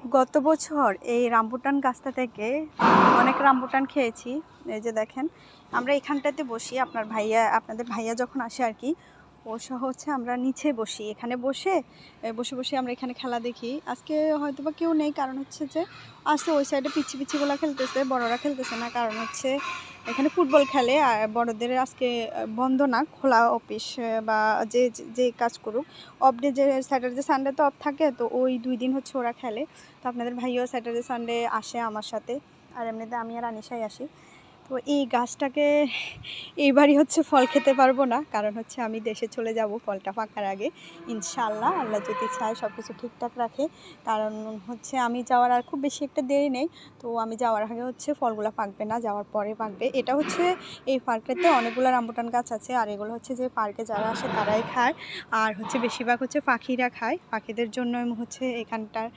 গত বছর এই রামবুটান গাছটা থেকে অনেক রামবুটান খেয়েছি। এই যে দেখেন, আমরা এখানটাতে বসি, আপনাদের ভাইয়া যখন আসে আর কি, ও সহ হচ্ছে আমরা নিচে বসি। এখানে বসে বসে বসে আমরা এখানে খেলা দেখি। আজকে হয়তো বা কেউ নেই, কারণ হচ্ছে যে আসছে ওই সাইডে পিচ্ছিগুলো খেলতেছে, বড়রা খেলতেছে না। কারণ হচ্ছে এখানে ফুটবল খেলে, আর বড়দের আজকে বন্ধ না, খোলা অফিস বা যে যে কাজ করুক। অফ ডে যে স্যাটারডে সানডে তো অফ থাকে, তো ওই 2 দিন হচ্ছে ওরা খেলে। তো আপনাদের ভাইও স্যাটারডে সানডে আসে আমার সাথে, আর এমনিতে আমি আর আনিশাই আসি। তো এই গাছটাকে এইবারই হচ্ছে ফল খেতে পারবো না, কারণ হচ্ছে আমি দেশে চলে যাব ফলটা পাকার আগে ইনশাআল্লাহ। আল্লাহ যদি চায় সব কিছু ঠিকঠাক রাখে, কারণ হচ্ছে আমি যাওয়ার আর খুব বেশি একটা দেরি নেই। তো আমি যাওয়ার আগে হচ্ছে ফলগুলো পাকবে না, যাওয়ার পরে পাকবে। এটা হচ্ছে এই পার্কেতে অনেকগুলো রামবুটান গাছ আছে, আর এগুলো হচ্ছে যে পার্কে যারা আসে তারাই খায়, আর হচ্ছে বেশিরভাগ হচ্ছে পাখিরা খায়। পাখিদের জন্য হচ্ছে এখানটার